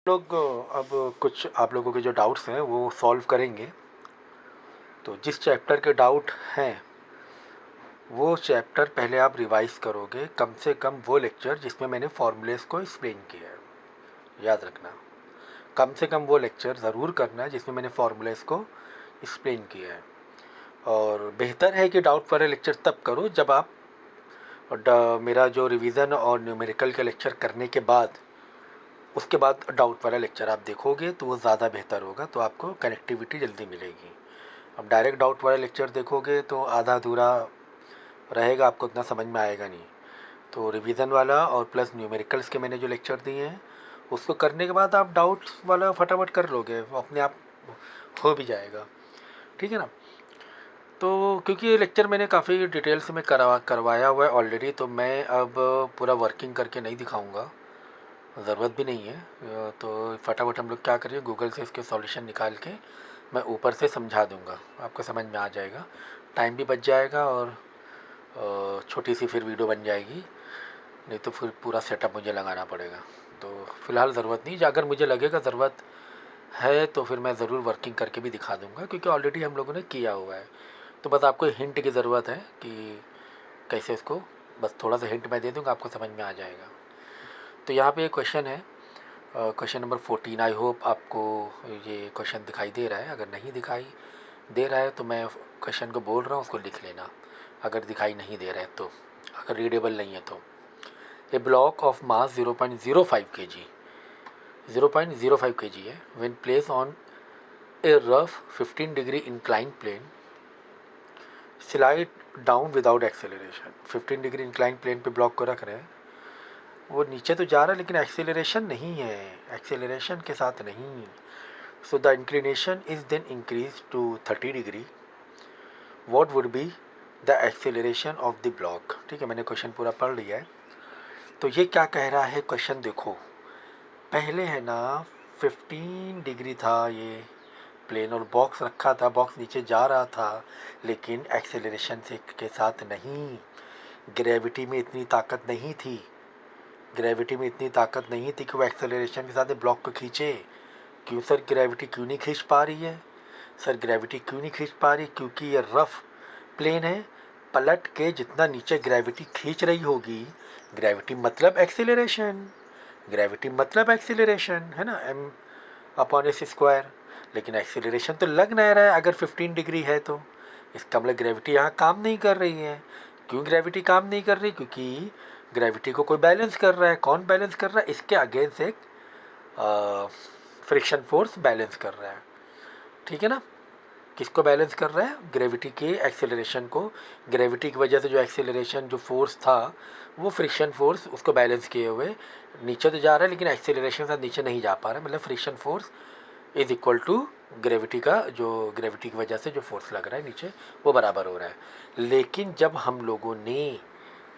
लोग अब कुछ आप लोगों के जो डाउट्स हैं वो सॉल्व करेंगे। तो जिस चैप्टर के डाउट हैं वो चैप्टर पहले आप रिवाइज़ करोगे, कम से कम वो लेक्चर जिसमें मैंने फार्मूलेस को एक्सप्लेन किया है। याद रखना, कम से कम वो लेक्चर ज़रूर करना है जिसमें मैंने फार्मूलेस को एक्सप्लेन किया है। और बेहतर है कि डाउट वाले लेक्चर तब करो जब आप मेरा जो रिवीजन और न्यूमेरिकल के लेक्चर करने के बाद उसके बाद डाउट वाला लेक्चर आप देखोगे तो वो ज़्यादा बेहतर होगा, तो आपको कनेक्टिविटी जल्दी मिलेगी। अब डायरेक्ट डाउट वाला लेक्चर देखोगे तो आधा अधूरा रहेगा, आपको उतना समझ में आएगा नहीं। तो रिवीजन वाला और प्लस न्यूमेरिकल्स के मैंने जो लेक्चर दिए हैं उसको करने के बाद आप डाउट्स वाला फटाफट कर लोगे, वो अपने आप हो भी जाएगा। ठीक है ना। तो क्योंकि ये लेक्चर मैंने काफ़ी डिटेल्स में करवाया हुआ है ऑलरेडी, तो मैं अब पूरा वर्किंग करके नहीं दिखाऊंगा, ज़रूरत भी नहीं है। तो फटाफट हम लोग क्या करें, गूगल से इसके सॉल्यूशन निकाल के मैं ऊपर से समझा दूंगा, आपको समझ में आ जाएगा, टाइम भी बच जाएगा और छोटी सी फिर वीडियो बन जाएगी। नहीं तो फिर पूरा सेटअप मुझे लगाना पड़ेगा। तो फ़िलहाल ज़रूरत नहीं, अगर मुझे लगेगा ज़रूरत है तो फिर मैं ज़रूर वर्किंग करके भी दिखा दूंगा, क्योंकि ऑलरेडी हम लोगों ने किया हुआ है। तो बस आपको हिंट की ज़रूरत है कि कैसे इसको, बस थोड़ा सा हिंट मैं दे दूंगा, आपको समझ में आ जाएगा। तो यहाँ पे एक क्वेश्चन है, क्वेश्चन नंबर 14। आई होप आपको ये क्वेश्चन दिखाई दे रहा है। अगर नहीं दिखाई दे रहा है तो मैं क्वेश्चन को बोल रहा हूँ, उसको लिख लेना। अगर दिखाई नहीं दे रहा है तो, अगर रीडेबल नहीं है तो। A block of mass 0.05 kg, 0.05 kg है, when place on a rough 15 degree incline plane, slide down without acceleration. 15 degree incline plane पे ब्लॉक को रख रहे हैं, वो नीचे तो जा रहा है लेकिन एक्सेलरेशन नहीं है, एक्सेलरेशन के साथ नहीं। So the inclination is then increase to 30 डिग्री। What would be the acceleration of the block. ठीक है, मैंने क्वेश्चन पूरा पढ़ लिया है। तो ये क्या कह रहा है क्वेश्चन देखो, पहले है ना 15 डिग्री था ये प्लेन और बॉक्स रखा था, बॉक्स नीचे जा रहा था लेकिन एक्सेलरेशन से के साथ नहीं। ग्रेविटी में इतनी ताकत नहीं थी, ग्रेविटी में इतनी ताकत नहीं थी कि वो एक्सेलरेशन के साथ ब्लॉक को खींचे। क्यों सर, ग्रेविटी क्यों नहीं खींच पा रही है? सर ग्रेविटी क्यों नहीं खींच पा रही? क्योंकि ये रफ प्लेन है, पलट के जितना नीचे ग्रेविटी खींच रही होगी, ग्रेविटी मतलब एक्सेलरेशन, ग्रेविटी मतलब एक्सेलरेशन है ना, एम अपॉन एस स्क्वायर। लेकिन एक्सेलरेशन तो लग नहीं रहा है अगर 15 डिग्री है तो। इसका मतलब ग्रेविटी यहाँ काम नहीं कर रही है। क्यों ग्रेविटी काम नहीं कर रही? क्योंकि ग्रेविटी को कोई बैलेंस कर रहा है। कौन बैलेंस कर रहा है? इसके अगेंस्ट एक फ्रिक्शन फोर्स बैलेंस कर रहा है। ठीक है ना। किसको बैलेंस कर रहा है? ग्रेविटी के एक्सेलरेशन को। ग्रेविटी की वजह से जो एक्सेलरेशन, जो फोर्स था, वो फ्रिक्शन फोर्स उसको बैलेंस किए हुए नीचे तो जा रहा है लेकिन एक्सेलरेशन से नीचे नहीं जा पा रहा है। मतलब friction force is equal to gravity का, जो ग्रेविटी की वजह से जो फोर्स लग रहा है नीचे, वो बराबर हो रहा है। लेकिन जब हम लोगों ने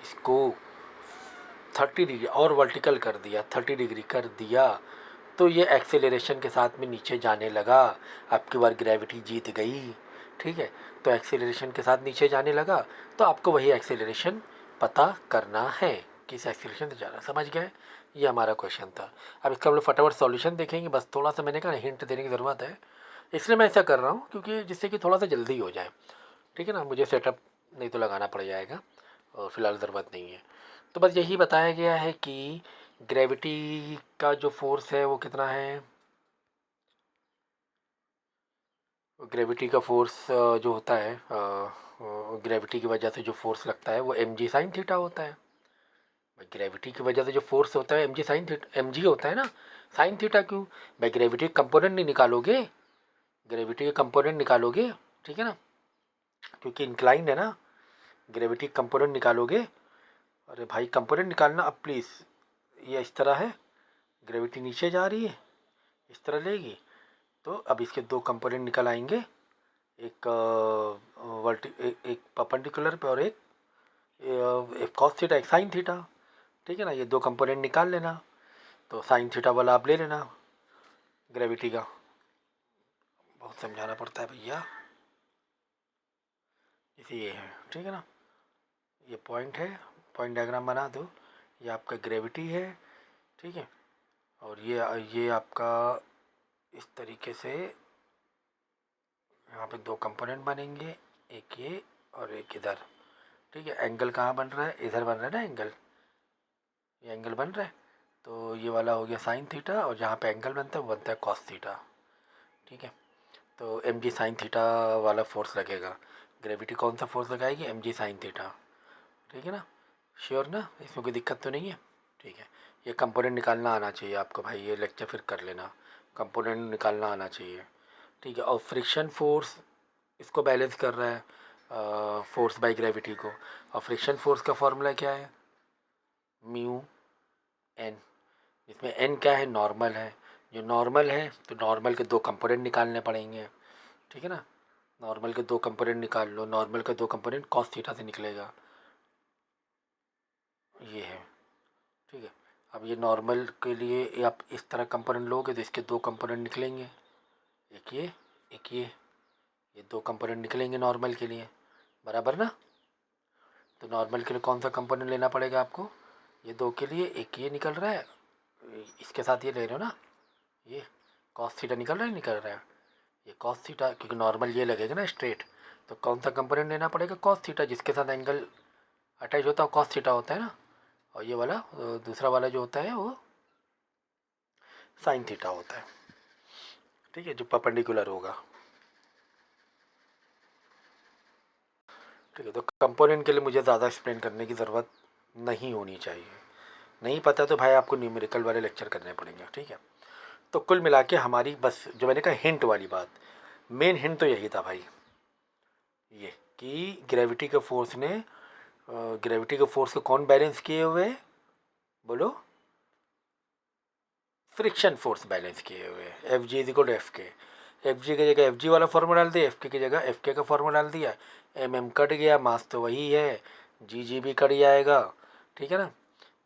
इसको 30 डिग्री और वर्टिकल कर दिया, 30 डिग्री कर दिया, तो ये एक्सेलरेशन के साथ में नीचे जाने लगा। आपकी बार ग्रेविटी जीत गई। ठीक है, तो एक्सेलरेशन के साथ नीचे जाने लगा, तो आपको वही एक्सेलरेशन पता करना है कि इस एक्सेलरेशन से जा रहा है। समझ गए? ये हमारा क्वेश्चन था। अब इसका हम लोग फटाफट सॉल्यूशन देखेंगे। बस थोड़ा सा मैंने कहा हिंट देने की ज़रूरत है, इसलिए मैं ऐसा कर रहा हूँ, क्योंकि जिससे कि थोड़ा सा जल्दी हो जाए। ठीक है ना, मुझे सेटअप नहीं तो लगाना पड़ जाएगा और फिलहाल ज़रूरत नहीं है। तो बस यही बताया गया है कि ग्रेविटी का जो फोर्स है वो कितना है। ग्रेविटी का फोर्स जो होता है, ग्रेविटी की वजह से जो फोर्स लगता है वो एम जी साइन थीटा होता है। भाई ग्रेविटी की वजह से जो फोर्स होता है एम जी साइन थीटा, एम जी होता है ना, साइन थीटा क्यों? भाई ग्रेविटी कंपोनेंट नहीं निकालोगे, ग्रेविटी के कंपोनेंट निकालोगे। ठीक है ना, क्योंकि इंक्लाइंड है ना, ग्रेविटी कंपोनेंट निकालोगे। अरे भाई कंपोनेंट निकालना अब प्लीज़। ये इस तरह है, ग्रेविटी नीचे जा रही है, इस तरह लेगी, तो अब इसके दो कंपोनेंट निकल आएंगे, एक एक परपेंडिकुलर पे और एक कॉस थीटा, एक साइन थीटा। ठीक है ना, ये दो कंपोनेंट निकाल लेना, तो साइन थीटा वाला आप ले लेना ग्रेविटी का। बहुत समझाना पड़ता है भैया, इसी ये है। ठीक है ना, ये पॉइंट है, पॉइंट डायग्राम बना दो। ये आपका ग्रेविटी है। ठीक है, और ये आपका इस तरीके से यहाँ पे दो कंपोनेंट बनेंगे, एक ये और एक इधर। ठीक है, एंगल कहाँ बन रहा है, इधर बन रहा है ना एंगल, ये एंगल बन रहा है। तो ये वाला हो गया साइन थीटा, और जहाँ पे एंगल बनता है वो बनता है कॉस थीटा। ठीक है, तो एम जी साइन थीटा वाला फोर्स लगेगा। ग्रेविटी कौन सा फोर्स लगाएगी, एम जी साइन थीटा। ठीक है ना, श्योर ना, इसमें कोई दिक्कत तो नहीं है। ठीक है, ये कंपोनेंट निकालना आना चाहिए आपको भाई, ये लेक्चर फिर कर लेना, कंपोनेंट निकालना आना चाहिए। ठीक है, और फ्रिक्शन फोर्स इसको बैलेंस कर रहा है फोर्स बाय ग्रेविटी को। और फ्रिक्शन फोर्स का फॉर्मूला क्या है, म्यू एन, जिसमें एन क्या है, नॉर्मल है। जो नॉर्मल है तो नॉर्मल के दो कंपोनेंट निकालने पड़ेंगे। ठीक है ना, नॉर्मल के दो कंपोनेंट निकाल लो, नॉर्मल के दो कंपोनेंट कॉस थीटा से निकलेगा, ये है। ठीक है, अब ये नॉर्मल के लिए आप इस तरह कंपोनेंट लोगे तो इसके दो कंपोनेंट निकलेंगे, एक ये एक ये दो कंपोनेंट निकलेंगे नॉर्मल के लिए, बराबर ना। तो नॉर्मल के लिए कौन सा कंपोनेंट लेना पड़ेगा आपको, ये दो के लिए एक ये निकल रहा है, इसके साथ ये ले रहे हो ना, ये कॉस थीटा निकल रहा है, ये कॉस थीटा, क्योंकि नॉर्मल ये लगेगा ना स्ट्रेट। तो कौन सा कंपोनेंट लेना पड़ेगा, कॉस थीटा, जिसके साथ एंगल अटैच होता है कॉस थीटा होता है ना। और ये वाला दूसरा वाला जो होता है वो साइन थीटा होता है। ठीक है, जो परपेंडिकुलर होगा। ठीक है, तो कंपोनेंट के लिए मुझे ज़्यादा एक्सप्लेन करने की ज़रूरत नहीं होनी चाहिए। नहीं पता तो भाई आपको न्यूमेरिकल वाले लेक्चर करने पड़ेंगे। ठीक है, तो कुल मिला के हमारी बस जो मैंने कहा हिंट वाली बात, मेन हिंट तो यही था भाई, ये कि ग्रेविटी के फोर्स ने ग्रेविटी के फोर्स को कौन बैलेंस किए हुए, बोलो, फ्रिक्शन फोर्स बैलेंस किए हुए, F G is equal to F K. F G की जगह एफ जी वाला फॉर्मूला डाल दिया, एफ के की जगह एफ के का फॉर्मूला डाल दिया, एम एम कट गया, मास तो वही है, जी भी कट जाएगा। ठीक है ना,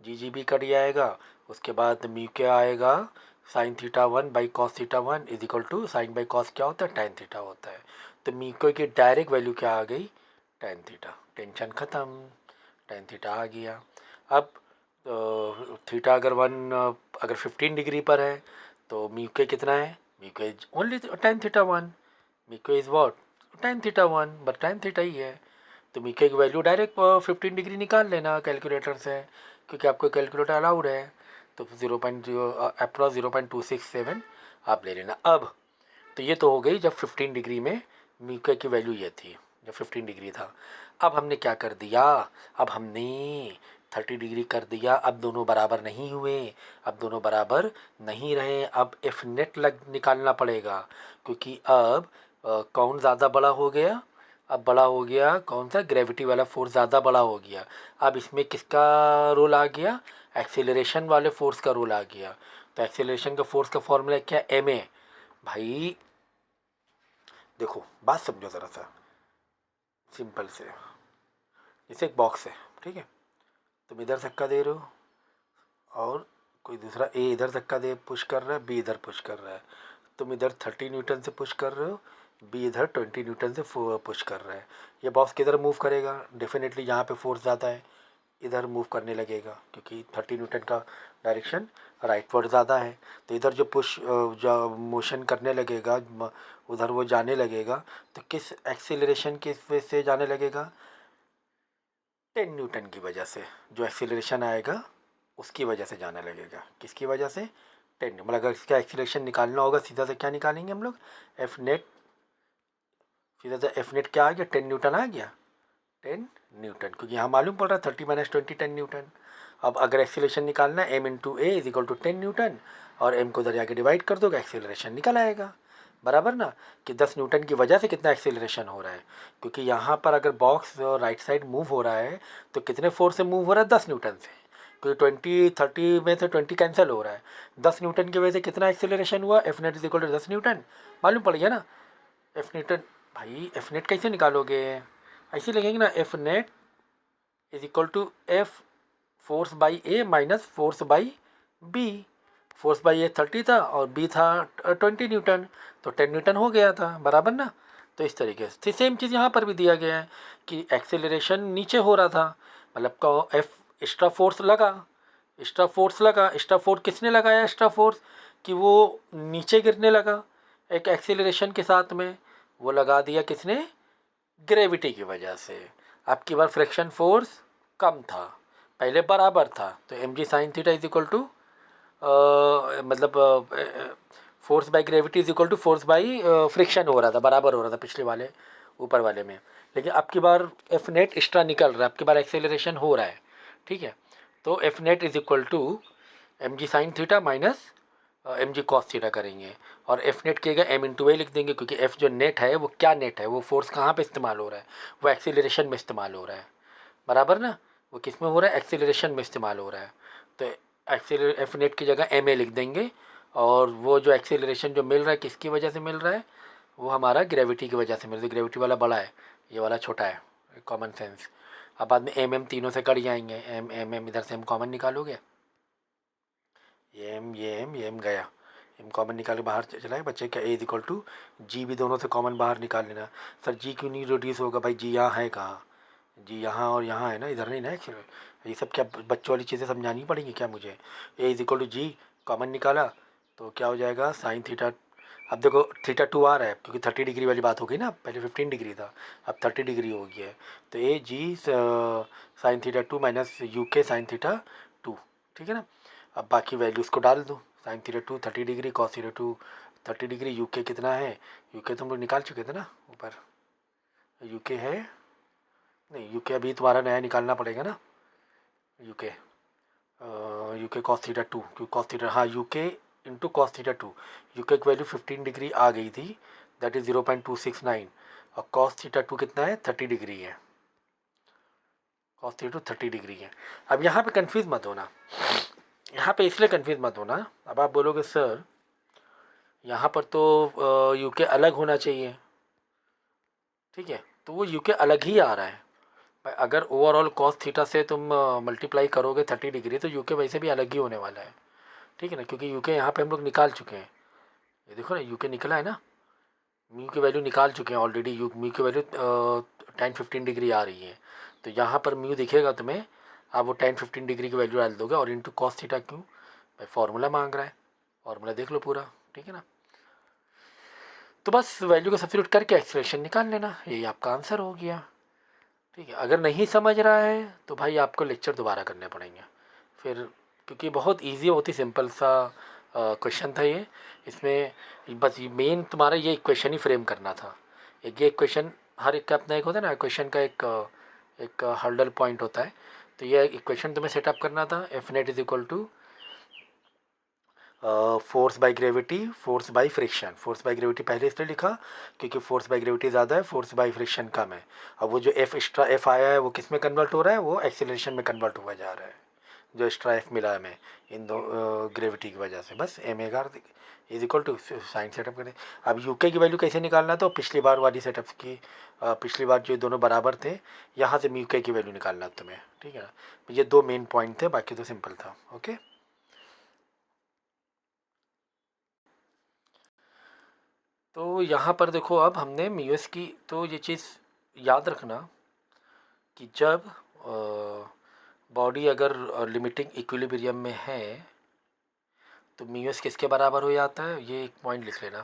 जी भी कट जाएगा। उसके बाद म्यू के आएगा, sine theta one by cos theta one is equal to sine by cos क्या होता है, टेन थीटा होता है। तो म्यू की डायरेक्ट वैल्यू क्या आ गई, टेन थीटा, टेंशन ख़त्म, टेन थीटा आ गया। अब थीटा अगर अगर 15 डिग्री पर है तो म्यू कितना है, mu is only tan theta one, mu is what, tan theta one, बस टेन थीटा ही है। तो म्यू की वैल्यू डायरेक्ट 15 डिग्री निकाल लेना कैलकुलेटर से, क्योंकि आपको कैलकुलेटर अलाउड है। तो 0.0 अप्रॉक्स 0.267 आप ले लेना। अब तो ये तो हो गई जब 15 डिग्री में म्यू की वैल्यू ये थी, जब 15 डिग्री था। अब हमने क्या कर दिया, अब हमने 30 डिग्री कर दिया। अब दोनों बराबर नहीं हुए, अब दोनों बराबर नहीं रहे, अब एफ नेट निकालना पड़ेगा, क्योंकि अब कौन ज़्यादा बड़ा हो गया, अब बड़ा हो गया कौन सा, ग्रेविटी वाला फोर्स ज़्यादा बड़ा हो गया। अब इसमें किसका रोल आ गया, एक्सीलरेशन वाले फोर्स का रोल आ गया। तो एक्सीलरेशन का फोर्स का फॉर्मूला क्या, एम ए। भाई देखो बात समझो ज़रा सा, सिंपल से, जैसे एक बॉक्स है, ठीक है, तुम इधर धक्का दे रहे हो और कोई दूसरा ए इधर धक्का दे पुश कर रहा है, बी इधर पुश कर रहा है। तुम इधर 30 न्यूटन से पुश कर रहे हो, बी इधर 20 न्यूटन से पुश कर रहा है। ये बॉक्स किधर मूव करेगा, डेफिनेटली जहाँ पे फोर्स ज़्यादा है इधर मूव करने लगेगा, क्योंकि 30 न्यूटन का डायरेक्शन राइटवर्ड ज़्यादा है। तो इधर जो जो मोशन करने लगेगा उधर वो जाने लगेगा। तो किस एक्सीलरेशन किस वजह से जाने लगेगा, 10 न्यूटन की वजह से। जो एक्सीलरेशन आएगा उसकी वजह से जाने लगेगा, किसकी वजह से, 10। मतलब अगर इसका एक्सीलरेशन निकालना होगा सीधा से क्या निकालेंगे हम लोग, एफ नेट, सीधा से एफ नेट क्या आ गया, 10 न्यूटन आ गया, 10 न्यूटन, क्योंकि यहाँ मालूम पड़ रहा है 30 माइनस 20 10 न्यूटन। अब अगर एक्सीलरेशन निकालना है, M into A is equal to 10 newton, और एम को उधर जाके डिवाइड कर दोगे, एक्सीलरेशन निकल आएगा, बराबर ना, कि 10 न्यूटन की वजह से कितना एक्सीलरेशन हो रहा है। क्योंकि यहाँ पर अगर बॉक्स राइट साइड मूव हो रहा है तो कितने फोर्स से मूव हो रहा है, 10 न्यूटन से, क्योंकि 20 30 में से 20 कैंसिल हो रहा है। 10 न्यूटन की वजह से कितना एक्सीलरेशन हुआ, F net is equal to 10 newton, मालूम पड़ गया ना। एफ न्यूटन, भाई एफ नेट कैसे निकालोगे, ऐसे लगेंगे ना, F net is equal to F force by A minus force by B. Force by A 30 था और बी था 20 न्यूटन, तो 10 न्यूटन हो गया था, बराबर ना। तो इस तरीके से सेम चीज़ यहाँ पर भी दिया गया है कि एक्सेलरेशन नीचे हो रहा था, मतलब का एफ एक्स्ट्रा फोर्स लगा, एक्स्ट्रा फोर्स लगा। एक्स्ट्रा फोर्स किसने लगाया? एक्स्ट्रा फोर्स कि वो नीचे गिरने लगा एक एक्सेलरेशन के साथ में, वो लगा दिया किसने? ग्रेविटी की वजह से। अब की बार फ्रिक्शन फोर्स कम था, पहले बराबर था, तो m ji sine theta is equal to मतलब force by gravity is equal to force by friction हो रहा था, बराबर हो रहा था पिछले वाले ऊपर वाले में। लेकिन अब की बार एफ नेट एक्स्ट्रा निकल रहा है, अब की बार एक्सेलरेशन हो रहा है, ठीक है। तो F net is equal to M ji sine theta minus M G cos theta करेंगे, और एफ नेट की जगह एम इंटू ए लिख देंगे, क्योंकि एफ जो नेट है वो क्या नेट है, वो फोर्स कहाँ पे इस्तेमाल हो रहा है? वो एक्सीलरेशन में इस्तेमाल हो रहा है, बराबर ना। वो किस में हो रहा है? एक्सीलरेशन में इस्तेमाल हो रहा है। तो एफ नेट की जगह एम ए लिख देंगे, और वो जो एक्सीलरेशन जो मिल रहा है किसकी वजह से मिल रहा है? वो हमारा ग्रेविटी की वजह से मिल रहा है। ग्रेविटी वाला बड़ा है, ये वाला छोटा है, कॉमन सेंस। अब बाद में एम तीनों से कट जाएंगे, एम इधर से एम कॉमन निकालोगे, ये एम गया, एम कॉमन निकाल के बाहर चला है, बच्चे क्या? ए इज इक्वल टू जी भी दोनों से कॉमन बाहर निकाल लेना। सर जी क्यों नहीं रिड्यूस होगा? भाई जी यहाँ है कहाँ? जी यहाँ और यहाँ है ना, इधर नहीं ना एक्चुअली। ये सब क्या बच्चों वाली चीज़ें समझानी पड़ेंगी क्या मुझे? A is equal to g common निकाला तो क्या हो जाएगा? Sine theta. अब देखो थीटा 2 आ रहा है, क्योंकि 30 डिग्री वाली बात हो गई ना, पहले 15 डिग्री था, अब 30 डिग्री हो गया है। तो ए जी साइन थीटा 2 माइनस यू के साइन थीटा 2, ठीक है ना। अब बाकी वैल्यूज़ को डाल दो, sine theta 2 30 degree, cos theta 2 30 degree, you के कितना है? यू के तो हम लोग निकाल चुके थे ना ऊपर, यू के है नहीं, यू के अभी तुम्हारा नया निकालना पड़ेगा ना। यू के कॉस थीटा 2, क्योंकि कॉस थीटा, हाँ यू के इंटू कॉस थीटा 2, यू के की वैल्यू 15 डिग्री आ गई थी, दैट इज़ 0.269, और कॉस थीटा 2 कितना है? 30 डिग्री है, कॉस थीटा 2 30 डिग्री है। अब यहाँ पे कंफ्यूज मत होना, यहाँ पे इसलिए कंफ्यूज मत होना। अब आप बोलोगे सर यहाँ पर तो यू के अलग होना चाहिए, ठीक है, तो वो यू के अलग ही आ रहा है। भाई अगर ओवरऑल कॉस थीटा से तुम मल्टीप्लाई करोगे 30 डिग्री, तो यू के वैसे भी अलग ही होने वाला है, ठीक है ना, क्योंकि यू के यहाँ पे हम लोग निकाल चुके हैं। ये देखो ना, यू के निकला है ना, म्यू की वैल्यू निकाल चुके हैं ऑलरेडी। म्यू की वैल्यू 10-15 डिग्री आ रही है, तो यहाँ पर म्यू दिखेगा तुम्हें, आप वो 10-15 डिग्री की वैल्यू डाल दोगे, और इंटू कॉस थीटा क्यों? भाई फार्मूला मांग रहा है, फार्मूला देख लो पूरा, ठीक है ना। तो बस वैल्यू को सब्स्टिट्यूट करके एक्सप्रेशन निकाल लेना, यही आपका आंसर हो गया, ठीक है। अगर नहीं समझ रहा है तो भाई आपको लेक्चर दोबारा करने पड़ेंगे फिर, क्योंकि बहुत इजी, बहुत ही सिंपल सा क्वेश्चन था ये। इसमें बस मेन तुम्हारा ये इक्वेशन ही फ्रेम करना था। एक ये इक्वेशन, हर एक का अपना एक होता है ना इक्वेशन का, एक हर्डल पॉइंट होता है, तो ये इक्वेशन तुम्हें सेटअप करना था। F net is equal to force by gravity, force by friction. Force by gravity पहले इसलिए लिखा क्योंकि फोर्स बाई ग्रेविटी ज़्यादा है, फोर्स बाई फ्रिक्शन कम है। अब वो जो एफ एक्स्ट्रा एफ आया है वो किस में कन्वर्ट हो रहा है? वो एक्सीलरेशन में कन्वर्ट हुआ जा रहा है, जो एक्स्ट्रा एफ मिला है हमें इन दो ग्रेविटी की वजह से। बस एम ए गार is equal to sine setup करें। अब यूके की वैल्यू कैसे निकालना? तो पिछली बार वाली सेटअप की, पिछली बार जो दोनों बराबर थे, यहाँ से यूके की वैल्यू निकालना तुम्हें, ठीक है ना। ये दो मेन पॉइंट थे, बाकी तो सिंपल था। ओके, तो यहाँ पर देखो, अब हमने म्यूएस की, तो ये चीज़ याद रखना कि जब बॉडी अगर लिमिटिंग इक्विलिब्रियम में है तो म्यूएस किसके बराबर हो जाता है? ये एक पॉइंट लिख लेना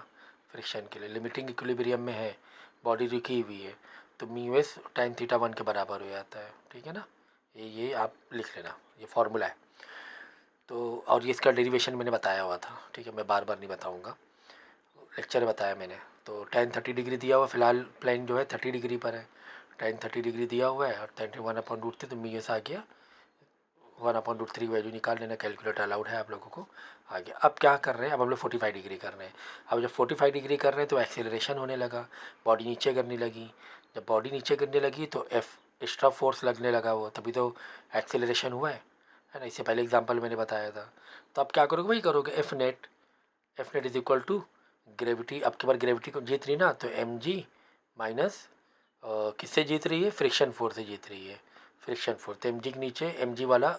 फ्रिक्शन के लिए। लिमिटिंग इक्विलिब्रियम में है, बॉडी रुकी हुई है, तो म्यूएस tan थीटा 1 के बराबर हो जाता है, ठीक है ना। ये आप लिख लेना, ये फार्मूला है। तो और ये इसका डेरिवेशन मैंने बताया हुआ था, ठीक है, मैं बार बार नहीं बताऊँगा, लेक्चर में बताया मैंने। तो tan 30 डिग्री दिया हुआ, फिलहाल प्लेन जो है 30 डिग्री पर है, tan 30 डिग्री दिया हुआ है, और tan 1/√3, तो म्यूएस आ गया 1/√3 वैल्यू निकाल लेना, कैलकुलेटर अलाउड है आप लोगों को। आ गया। अब क्या कर रहे हैं? अब हम लोग 45 डिग्री कर रहे हैं। अब जब 45 डिग्री कर रहे हैं तो एक्सेलरेशन होने लगा, बॉडी नीचे गिरने लगी। जब बॉडी नीचे गिरने लगी तो एफ एक्स्ट्रा फोर्स लगने लगा, वो तभी तो एक्सेलरेशन हुआ है ना। इससे पहले एग्जाम्पल मैंने बताया था। तो अब क्या करोगे? वही करोगे, F net is equal to gravity. अब की बार ग्रेविटी को जीत रही ना, तो एम जी माइनस किससे जीत रही है? फ्रिक्शन फोर्स से जीत रही है, फ्रिक्शन फोर्स। तो एम जी के नीचे एम जी वाला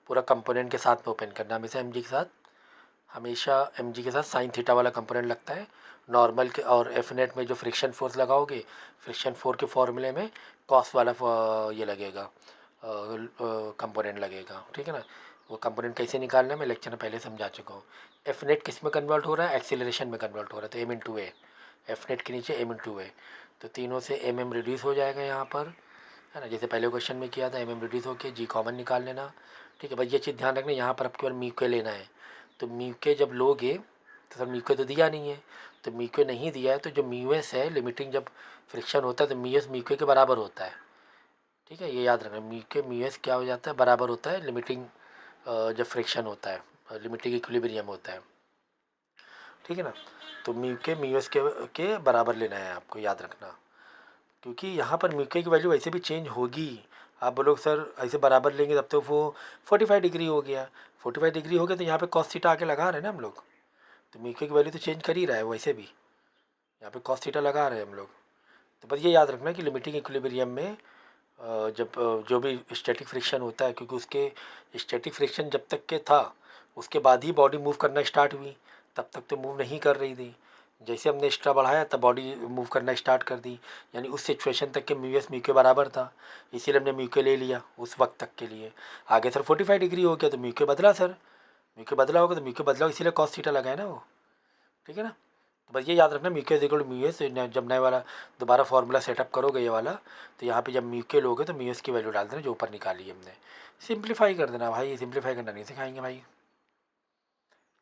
पूरा कंपोनेंट के साथ में ओपन करना, हमेशा एम जी के साथ, हमेशा एम जी के साथ साइन थीटा वाला कंपोनेंट लगता है नॉर्मल के। और एफ नेट में जो फ्रिक्शन फोर्स लगाओगे, फ्रिक्शन फोर्स के फॉर्मूले में कॉस वाला ये लगेगा, कंपोनेंट लगेगा, ठीक है ना। वो कंपोनेंट कैसे निकालना है मैं लेक्चर में पहले समझा चुका हूँ। एफ नेट किस में कन्वर्ट हो रहा है, एक्सीलरेशन में कन्वर्ट हो रहा है, तो एम इंटू ए, एफ नेट के नीचे एम इंटू ए, तो तीनों से एम एम रिड्यूस हो जाएगा यहाँ पर, है ना, जैसे पहले क्वेश्चन में किया था, एम एम रिड्यूस होकर जी कॉमन निकाल लेना। ठीक है भाई, ये चीज़ ध्यान रखना, यहाँ पर आपके बार म्यू के लेना है, तो म्यू के जब लोगे तो सर म्यू के तो दिया नहीं है, तो म्यू के नहीं दिया है तो जो म्यू एस है लिमिटिंग जब फ्रिक्शन होता है तो म्यू एस म्यू के बराबर होता है। ठीक है, ये याद रखना, म्यू के म्यू एस क्या हो जाता है, बराबर होता है लिमिटिंग जब फ्रिक्शन होता है, लिमिटिंग इक्विलिब्रियम होता है। ठीक है ना, तो म्यू के म्यू एस के बराबर लेना है आपको, याद रखना, क्योंकि यहाँ पर म्यू के की वैल्यू वैसे भी चेंज होगी। आप बोलोगे सर ऐसे बराबर लेंगे तब तो वो 45 डिग्री हो गया, 45 डिग्री हो गया तो यहाँ पे कॉस थीटा आके लगा रहे हैं ना हम लोग, तो म्यू के की वैल्यू तो चेंज कर ही रहा है वैसे भी, यहाँ पे कॉस थीटा लगा रहे हैं हम लोग। तो बस ये याद रखना कि लिमिटिंग इक्विलिब्रियम में जब जो भी स्टैटिक फ्रिक्शन होता है, क्योंकि उसके स्टैटिक फ्रिक्शन जब तक के था उसके बाद ही बॉडी मूव करना स्टार्ट हुई, तब तक तो मूव नहीं कर रही थी। जैसे हमने एक्स्ट्रा बढ़ाया तब बॉडी मूव करना स्टार्ट कर दी, यानी उस सिचुएशन तक के म्यू एस म्यू के बराबर था, इसीलिए हमने म्यू के ले लिया उस वक्त तक के लिए। आगे सर 45 डिग्री हो गया तो म्यू के बदला, सर म्यू के बदला होगा तो म्यू के बदला इसीलिए कॉस थीटा लगाए ना वो। ठीक है ना, तो बस ये याद रखना, म्यू के इक्वल टू म्यू एस, जब नए वाला दोबारा फार्मूला सेटअप करोगे ये वाला, तो यहाँ पे जब म्यू के लोगे तो म्यू एस की वैल्यू डाल देना जो ऊपर निकाली है हमने, सिंप्लीफाई कर देना भाई, सिंप्लीफाई करना नहीं सिखाएंगे भाई।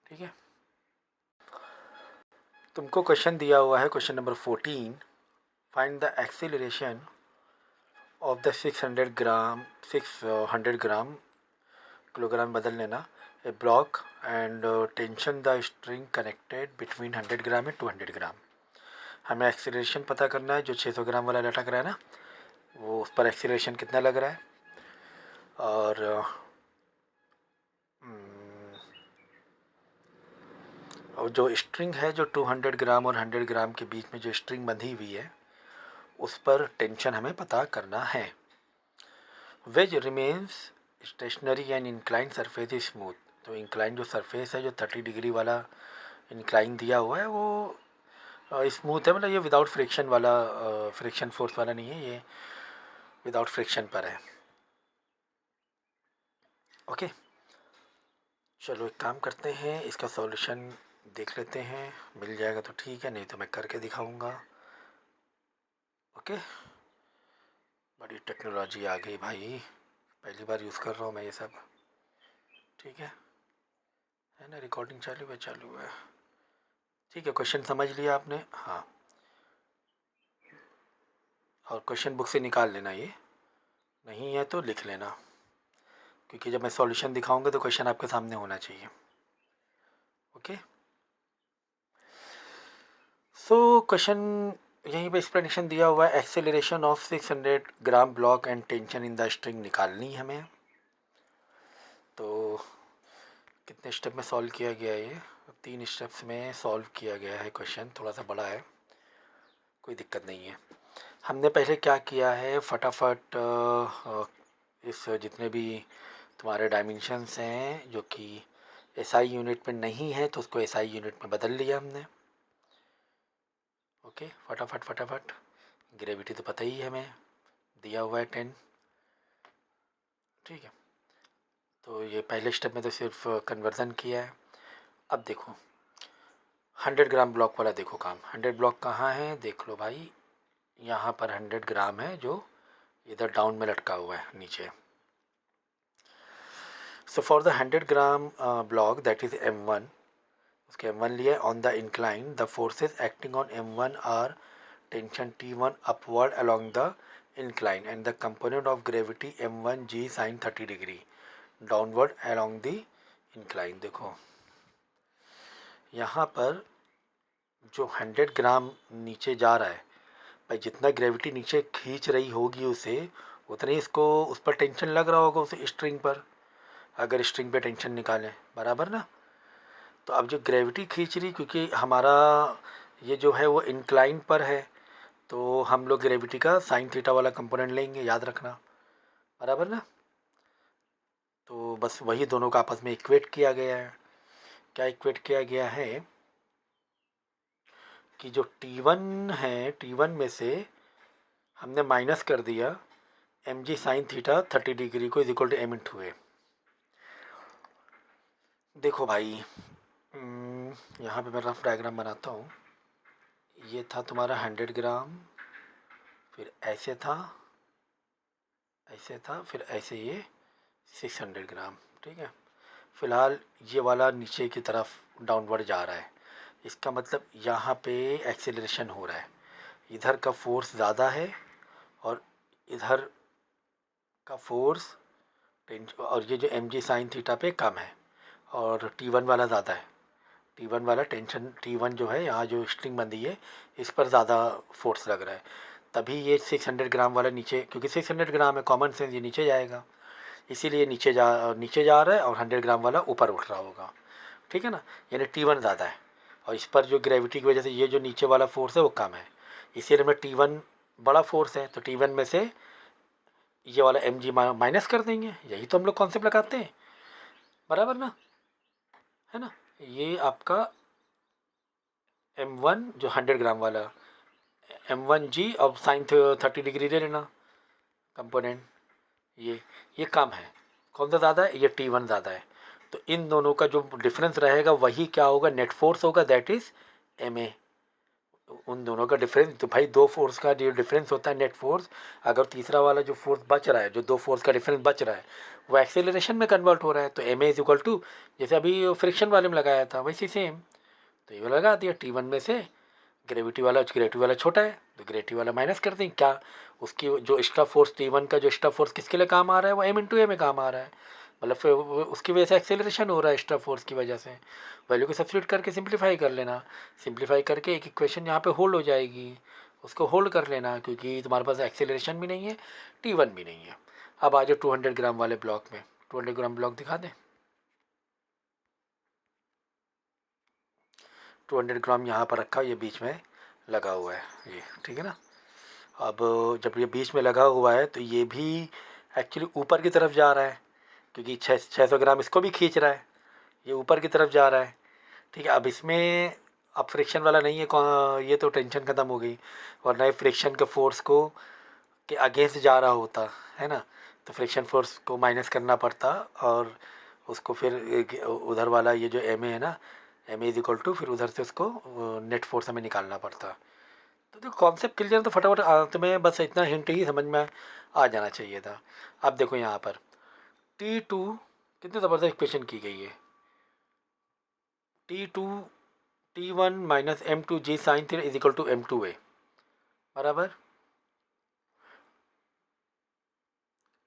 ठीक है, तुमको क्वेश्चन दिया हुआ है question number 14, find the acceleration of the 600 gram kilogram बदल लेना a block and tension the string connected between 100 gram and 200 gram. हमें एक्सीलरेशन पता करना है, जो 600 ग्राम वाला लटक रहा है ना, वो उस पर एक्सीलरेशन कितना लग रहा है, और और जो स्ट्रिंग है जो 200 ग्राम और 100 ग्राम के बीच में जो स्ट्रिंग बंधी हुई है उस पर टेंशन हमें पता करना है। Wedge remains stationary and incline surface is smooth, तो इंक्लाइन जो सरफेस है जो 30 डिग्री वाला इंक्लाइन दिया हुआ है वो स्मूथ है, मतलब ये विदाउट फ्रिक्शन वाला, फ्रिक्शन फोर्स वाला नहीं है, ये विदाउट फ्रिक्शन पर है। ओके, चलो एक काम करते हैं, इसका सॉल्यूशन देख लेते हैं, मिल जाएगा तो ठीक है, नहीं तो मैं करके दिखाऊंगा। ओके, बड़ी टेक्नोलॉजी आ गई भाई, पहली बार यूज़ कर रहा हूँ मैं ये सब। ठीक है ना, रिकॉर्डिंग चालू है, चालू है। ठीक है, क्वेश्चन समझ लिया आपने, हाँ, और क्वेश्चन बुक से निकाल लेना, ये नहीं है तो लिख लेना, क्योंकि जब मैं सॉल्यूशन दिखाऊंगा तो क्वेश्चन आपके सामने होना चाहिए। ओके, सो क्वेश्चन यहीं पे एक्सप्लेनेशन दिया हुआ है, acceleration of 600 gram block and tension in the string निकालनी हमें। तो कितने स्टेप में सॉल्व किया गया है, ये 3 स्टेप्स में सॉल्व किया गया है, क्वेश्चन थोड़ा सा बड़ा है, कोई दिक्कत नहीं है। हमने पहले क्या किया है, फटाफट इस जितने भी तुम्हारे डायमेंशंस हैं जो कि एसआई यूनिट में नहीं है तो उसको एसआई यूनिट में बदल लिया हमने। ओके, फटाफट फटाफट, ग्रेविटी तो पता ही है हमें, दिया हुआ है 10। ठीक है, तो ये पहले स्टेप में तो सिर्फ कन्वर्ज़न किया है। अब देखो 100 ग्राम ब्लॉक वाला देखो काम, 100 ब्लॉक कहाँ है देख लो भाई, यहाँ पर 100 ग्राम है जो इधर डाउन में लटका हुआ है नीचे। So for the 100 gram block that is M1, उसके M1 लिया on the incline, the forces acting on M1 are tension T1 upward along the incline and the component of gravity m1 g sin 30 degree downward along the incline। देखो यहाँ पर जो 100 ग्राम नीचे जा रहा है भाई, जितना ग्रेविटी नीचे खींच रही होगी उसे, उतना ही इसको उस पर टेंशन लग रहा होगा उस स्ट्रिंग पर, अगर स्ट्रिंग पे टेंशन निकालें, बराबर ना। तो अब जो ग्रेविटी खींच रही, क्योंकि हमारा ये जो है वो इंक्लाइन पर है, तो हम लोग ग्रेविटी का साइन थीटा वाला कंपोनेंट लेंगे, याद रखना, बराबर ना। तो बस वही दोनों का आपस में इक्वेट किया गया है। क्या इक्वेट किया गया है कि जो T1 है, T1 में से हमने माइनस कर दिया mg साइन थीटा 30 डिग्री को is equal to m into ए। देखो भाई, यहाँ पे मैं रफ डायग्राम बनाता हूँ। ये था तुम्हारा 100 ग्राम, फिर ऐसे था, फिर ऐसे ये 600 ग्राम। ठीक है। फ़िलहाल ये वाला नीचे की तरफ डाउनवर्ड जा रहा है। इसका मतलब यहाँ पे एक्सेलरेशन हो रहा है। इधर का फोर्स ज़्यादा है और इधर का फोर्स और ये जो एम जी साइन थीटा पे कम है, और T1 वाला ज़्यादा है। T1 वाला टेंशन, T1 जो है यहाँ जो स्ट्रिंग बंधी है इस पर ज़्यादा फोर्स लग रहा है। तभी ये 600 ग्राम वाला नीचे, क्योंकि 600 ग्राम है, कॉमन सेंस ये नीचे जाएगा, इसीलिए नीचे जा रहा है, और 100 ग्राम वाला ऊपर उठ रहा होगा। ठीक है ना। यानी T1 ज़्यादा है, और इस पर जो ग्रेविटी की वजह से ये जो नीचे वाला फोर्स है वो कम है, इसीलिए में T1 बड़ा फोर्स है, तो T1 में से ये वाला एम जी माइनस कर देंगे। यही तो हम लोग कॉन्सेप्ट लगाते हैं, बराबर ना, है ना। ये आपका M1 जो 100 ग्राम वाला M1G, अब साइन 30 डिग्री ले लेना कंपोनेंट। ये कम है, कौन सा ज़्यादा है, ये T1 ज़्यादा है। तो इन दोनों का जो डिफरेंस रहेगा वही क्या होगा, नेट फोर्स होगा, दैट इज़ MA। उन दोनों का डिफरेंस, तो भाई दो फोर्स का जो डिफरेंस होता है नेट फोर्स, अगर तीसरा वाला जो फोर्स बच रहा है, जो दो फोर्स का डिफरेंस बच रहा है, वो एक्सेलरेशन में कन्वर्ट हो रहा है, तो MA इज इक्वल टू, जैसे अभी फ्रिक्शन वाले में लगाया था वैसे सेम, तो ये लगा दिया T1 में से ग्रेविटी वाला छोटा है, तो ग्रेविटी वाला माइनस कर दें क्या, उसकी जो एक्स्ट्रा फोर्स T1 का जो एक्स्ट्रा फोर्स किसके लिए काम आ रहा है, वो M × A में काम आ रहा है, मतलब फिर उसकी वजह से एक्सेलरेशन हो रहा है एक्स्ट्रा फोर्स की वजह से। वैल्यू को सब्सिट्यूट करके सिंप्लीफाई कर लेना, सिंप्लीफाई करके एक इक्वेशन यहाँ पे होल्ड हो जाएगी, उसको होल्ड कर लेना, क्योंकि तुम्हारे पास एक्सेलरेशन भी नहीं है, T1 भी नहीं है। अब आ जाओ 200 ग्राम वाले ब्लॉक में, 200 ग्राम ब्लॉक दिखा दें। 200 ग्राम यहाँ पर रखा, ये बीच में लगा हुआ है ये, ठीक है ना। अब जब ये बीच में लगा हुआ है तो ये भी एक्चुअली ऊपर की तरफ जा रहा है, क्योंकि 600 ग्राम इसको भी खींच रहा है, ये ऊपर की तरफ जा रहा है। ठीक है। अब इसमें अब फ्रिक्शन वाला नहीं है, ये तो टेंशन ख़त्म हो गई, वरना ये फ्रिक्शन के फोर्स को के अगेंस्ट जा रहा होता है ना, तो फ्रिक्शन फोर्स को माइनस करना पड़ता, और उसको फिर उधर वाला ये जो एम ए है ना, M A is equal to, फिर उधर से उसको नेट फोर्स हमें निकालना पड़ता। तो देखो कॉन्सेप्ट क्लियर, तो फटाफट तुम्हें बस इतना हिंट ही समझ में आ जाना चाहिए था। अब देखो यहाँ पर T2 कितनी ज़बरदस्त इक्वेशन की गई है, T2 T1 minus M2G sine theta is equal to M2A, बराबर।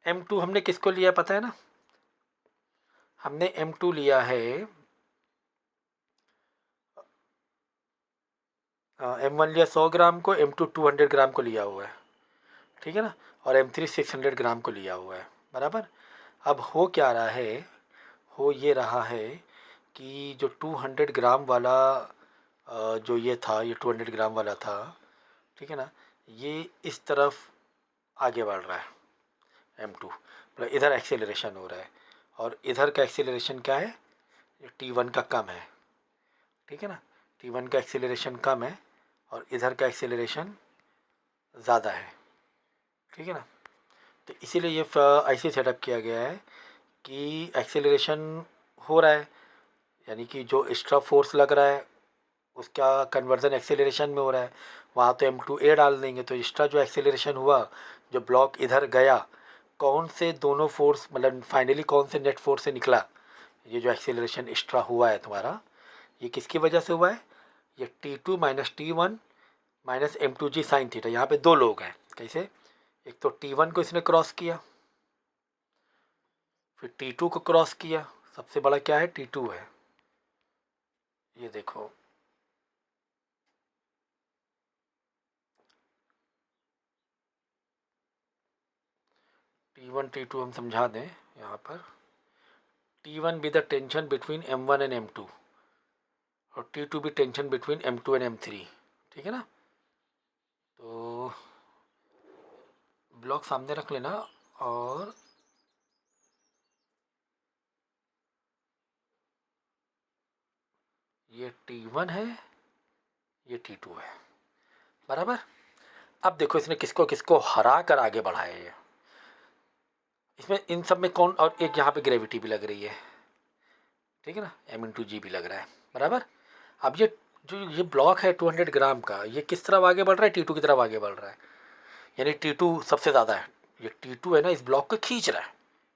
M2 हमने किसको लिया पता है ना, हमने M2 लिया है, M1 लिया 100 ग्राम को, M2 200 ग्राम को लिया हुआ है, ठीक है ना, और M3 600 ग्राम को लिया हुआ है, बराबर। अब हो क्या रहा है, हो ये रहा है कि जो 200 ग्राम वाला जो ये था, ये 200 ग्राम वाला था, ठीक है ना, ये इस तरफ आगे बढ़ रहा है M2, मतलब इधर एक्सेलरेशन हो रहा है, और इधर का एक्सेलरेशन क्या है, T1 का कम है, ठीक है ना, T1 का एक्सेलरेशन कम है और इधर का एक्सेलरेशन ज़्यादा है, ठीक है ना। तो इसीलिए ये ऐसे सेटअप किया गया है कि एक्सेलरेशन हो रहा है, यानी कि जो एक्स्ट्रा फोर्स लग रहा है उसका कन्वर्जन एक्सेलरेशन में हो रहा है, वहाँ तो M2A डाल देंगे, तो एक्स्ट्रा जो एक्सेलरेशन हुआ, जो ब्लॉक इधर गया, कौन से दोनों फोर्स, मतलब फाइनली कौन से नेट फोर्स से निकला, ये जो एक्सेलरेशन एक्स्ट्रा हुआ है तुम्हारा, ये किसकी वजह से हुआ है, ये T2 minus T1 minus M2G sine theta. यहाँ पे दो लोग हैं, कैसे, एक तो T1 को इसने क्रॉस किया, फिर T2 को क्रॉस किया, सबसे बड़ा क्या है, T2 है, ये देखो, T1 T2 हम समझा दें यहाँ पर। T1 be the tension between M1 and M2, और T2 भी tension between M2 and M3, ठीक है ना। तो ब्लॉक सामने रख लेना, और ये T1 है, ये T2 है, बराबर। अब देखो इसने किसको किसको हरा कर आगे बढ़ाया है, इसमें इन सब में कौन, और एक यहाँ पे ग्रेविटी भी लग रही है, ठीक है ना, m/g भी लग रहा है बराबर। अब ये ब्लॉक है 200 ग्राम का, ये किस तरफ आगे बढ़ रहा है, T2 की तरफ आगे बढ़ रहा है, यानी T2 सबसे ज़्यादा है। ये T2 है ना, इस ब्लॉक को खींच रहा है,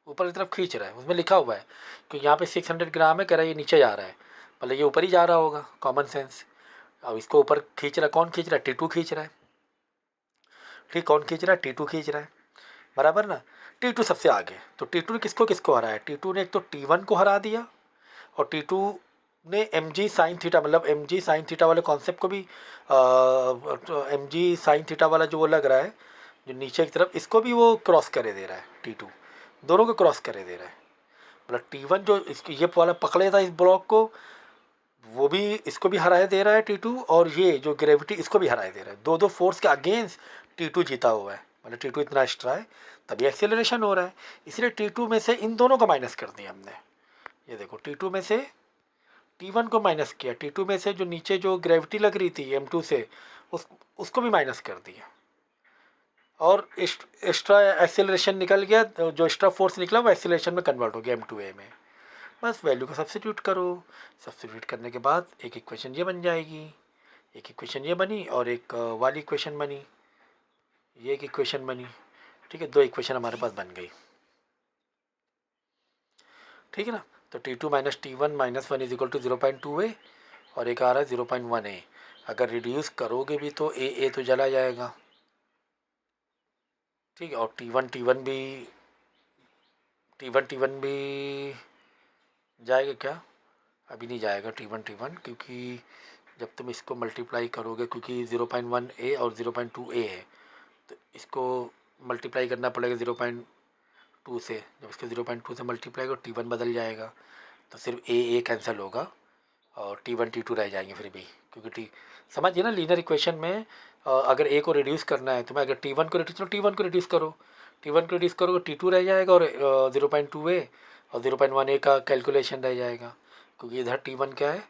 ऊपर की तरफ खींच रहा है। उसमें लिखा हुआ है कि यहाँ पे 600 ग्राम है, कह रहा है ये नीचे जा रहा है, मतलब ये ऊपर ही जा रहा होगा, कॉमन सेंस। अब इसको ऊपर खींच रहा है, कौन खींच रहा है, T2 खींच रहा है। ठीक, कौन खींच रहा है, T2 खींच रहा है बराबर ना। T2 सबसे आगे, तो T2 ने किसको किसको हराया, T2 ने एक तो T1 को हरा दिया, और T2 ने एम जी साइन थीटा, मतलब एम जी साइन थीटा वाले कॉन्सेप्ट को भी, एम जी साइन थीटा वाला जो वो लग रहा है जो नीचे की तरफ, इसको भी वो क्रॉस करे दे रहा है। T2 दोनों को क्रॉस करे दे रहा है, मतलब T1 जो इसकी ये वाला पकड़े था इस ब्लॉक को, वो भी इसको भी हराए दे रहा है T2, और ये जो ग्रेविटी इसको भी हराए दे रहा है। दो दो फोर्स के अगेंस्ट T2 जीता हुआ है, मतलब T2 इतना एक्स्ट्रा है, तभी एक्सेलरेशन हो रहा है। इसलिए T2 में से इन दोनों को माइनस कर दिया हमने। ये देखो, T2 में से T1 को माइनस किया, T2 में से जो नीचे जो ग्रेविटी लग रही थी M2 से, उसको भी माइनस कर दिया, और एक्स्ट्रा एक्सेलरेशन निकल गया, जो एक्स्ट्रा फोर्स निकला वो एक्सेलरेशन में कन्वर्ट हो गया M2A में। बस वैल्यू को सब्स्टिट्यूट करो, सब्स्टिट्यूट करने के बाद एक इक्वेशन ये बन जाएगी, एक इक्वेशन ये बनी, और एक वाली इक्वेशन बनी, ये एक इक्वेशन बनी। ठीक है, दो इक्वेशन हमारे पास बन गई। ठीक है ना, तो T2 minus T1 minus 1 is equal to 0.2a, और एक आ रहा है 0.1a। अगर रिड्यूस करोगे भी तो ए तो जला जाएगा। ठीक है, और T1 भी जाएगा क्या, अभी नहीं जाएगा T1, क्योंकि जब तुम इसको मल्टीप्लाई करोगे, क्योंकि 0.1a और 0.2a है, तो इसको मल्टीप्लाई करना पड़ेगा 0.2 से। जब इसको 0.2 से मल्टीप्लाई करो, T1 बदल जाएगा, तो सिर्फ ए कैंसिल होगा, और T1 T2 रह जाएंगे फिर भी, क्योंकि समझिए ना, लीनियर इक्वेशन में अगर ए को रिड्यूस करना है तुम्हें, अगर T1 को रिड्यूस करो, T1 को रिड्यूस करो, T1 को रिड्यूस करोगे T2 रह जाएगा, और 0.2a और 0.1a का कैलकुलेशन रह जाएगा, क्योंकि इधर T1 क्या है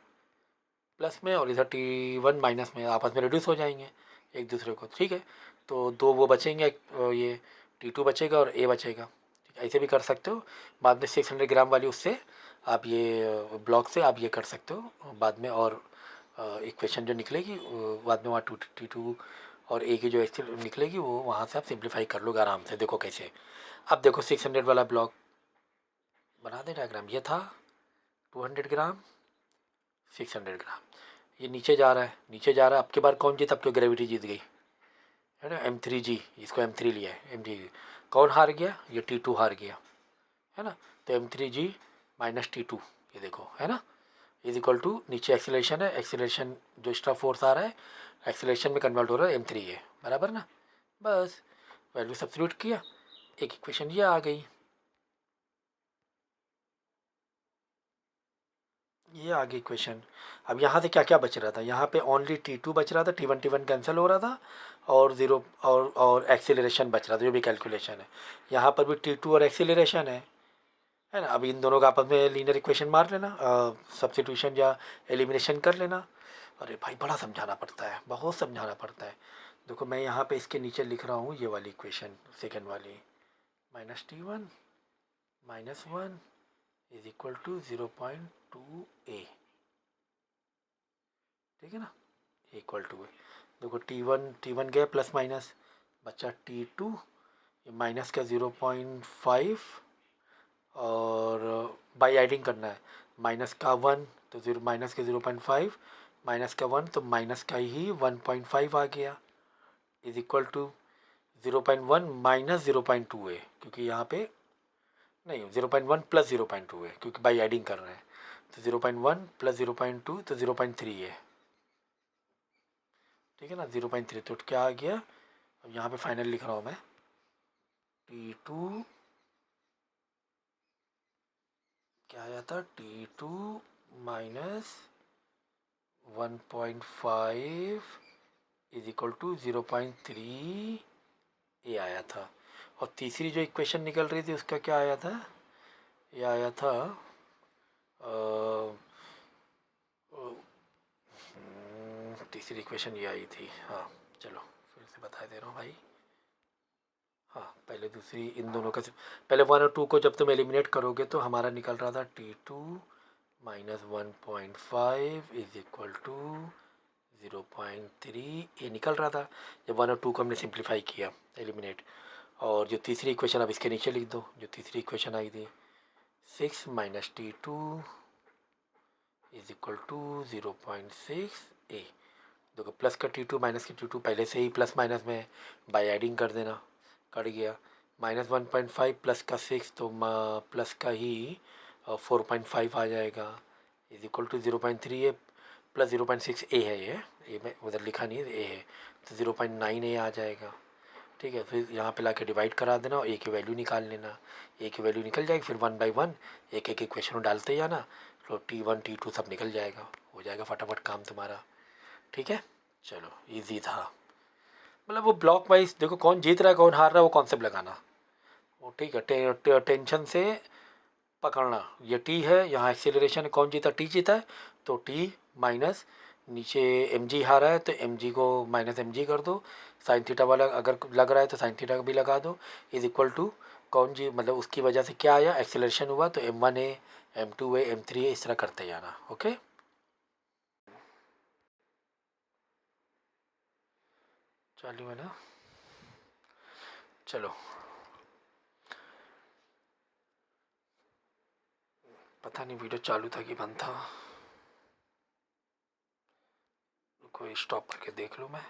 प्लस में, और इधर T1 माइनस में, आपस में रिड्यूस हो जाएंगे एक दूसरे को। ठीक है, तो दो वो बचेंगे, ये T2 बचेगा और ए बचेगा। ऐसे भी कर सकते हो बाद में, 600 ग्राम वाली उससे आप ये ब्लॉक से आप ये कर सकते हो बाद में, और इक्वेशन जो निकलेगी बाद में वहाँ T2 और ए की जो निकलेगी वो वहाँ से आप सिंप्लीफाई कर लोगे आराम से। देखो कैसे, अब देखो 600 वाला ब्लॉक बना दे डायग्राम, ये था 200 ग्राम 600 ग्राम, ये नीचे जा रहा है, नीचे जा रहा है। अब की बार कौन जीत, अब तो ग्रेविटी जीत गई है ना, M3G, इसको M3 लिया है, M3 कौन हार गया, ये T2 हार गया है ना, तो M3G माइनस T2, ये देखो है ना, इज इक्वल टू, नीचे एक्सीलरेशन है, एक्सीलरेशन जो एक्स्ट्रा फोर्स आ रहा है एक्सीलरेशन में कन्वर्ट हो रहा है M3 है बराबर ना। बस वैल्यू सब्स्टिट्यूट किया, एक इक्वेशन ये आ गई, ये आ गई इक्वेशन। अब यहाँ से क्या क्या बच रहा था, यहाँ पे ओनली T2 बच रहा था, T1 कैंसिल हो रहा था, और ज़ीरो और एक्सीलरेशन बच रहा था जो भी कैलकुलेशन है। यहाँ पर भी T2 और एक्सीलरेशन है ना। अब इन दोनों का आपस में लीनियर इक्वेशन मार लेना, सब्स्टिट्यूशन या एलिमिनेशन कर लेना। अरे भाई बड़ा समझाना पड़ता है, बहुत समझाना पड़ता है। देखो मैं यहाँ पे इसके नीचे लिख रहा हूँ ये वाली इक्वेशन, सेकेंड वाली, minus T1 minus 1 is equal to 0.2a। ठीक है ना, इक्वल टू है। देखो T1 गया प्लस माइनस, बच्चा T2, ये माइनस का 0.5, और बाई एडिंग करना है, माइनस का 1 तो जीरो, माइनस के 0.5 माइनस का 1 तो माइनस का ही 1.5 आ गया, इज इक्वल टू 0.1 माइनस 0.2 है, क्योंकि यहाँ पे नहीं 0.1 प्लस 0.2 है, क्योंकि बाई एडिंग कर रहे हैं, तो 0.1 प्लस 0.2 तो 0.3 है। ठीक है ना, 0.3, तो क्या आ गया, अब यहाँ पे फाइनल लिख रहा हूँ मैं, T2 क्या आया था, T2 minus 1.5 is equal to 0.3 ये आया था। और तीसरी जो इक्वेशन निकल रही थी उसका क्या आया था, ये आया था तीसरी इक्वेशन ये आई थी, हाँ चलो फिर से बता दे रहा हूँ भाई। हाँ पहले दूसरी, इन दोनों का पहले 1 और 2 को जब तुम एलिमिनेट करोगे तो हमारा निकल रहा था T2 -1.5 इज इक्वल टू 0.3। ये निकल रहा था जब 1 और 2 को हमने सिंप्लीफाई किया, एलिमिनेट। और जो तीसरी इक्वेशन अब इसके नीचे लिख दो, जो तीसरी इक्वेशन आई थी 6 - T2 इज इक्वल टू 0.6 ए। देखो प्लस का T2 माइनस की T2 पहले से ही प्लस माइनस में बाय एडिंग कर देना, कट गया। -1.5 प्लस का 6 तो प्लस का ही 4.5 आ जाएगा, is equal to 0.3 A plus 0.6 A है। ये मैं उधर लिखा नहीं है, ए है तो 0.9 ए आ जाएगा। ठीक है, फिर यहाँ पे लाके डिवाइड करा देना और ए की वैल्यू निकाल लेना। ए की वैल्यू निकल जाएगी, फिर 1 बाई 1 एक एक इक्वेशन डालते जाना, तो T1 T2 सब निकल जाएगा, हो जाएगा फटाफट काम तुम्हारा। ठीक है, चलो इजी था। मतलब वो ब्लॉक वाइज देखो कौन जीत रहा है कौन हार रहा है वो कॉन्सेप्ट लगाना, वो ठीक है। टेंशन से पकड़ना, ये टी है, यहाँ एक्सेलरेशन कौन जीता, टी जीता है तो टी माइनस नीचे एम जी हारा है तो एम जी को माइनस एम जी कर दो। साइन थीटा वाला अगर लग रहा है तो साइन थीटा भी लगा दो, इज इक्वल टू कौन जी मतलब उसकी वजह से क्या आया, एक्सेलरेशन हुआ तो M1 है, M2 है, M3 है, इस तरह करते जाना। ओके, चालू है ना, चलो। पता नहीं वीडियो चालू था कि बंद था, कोई स्टॉप करके देख लूँ मैं।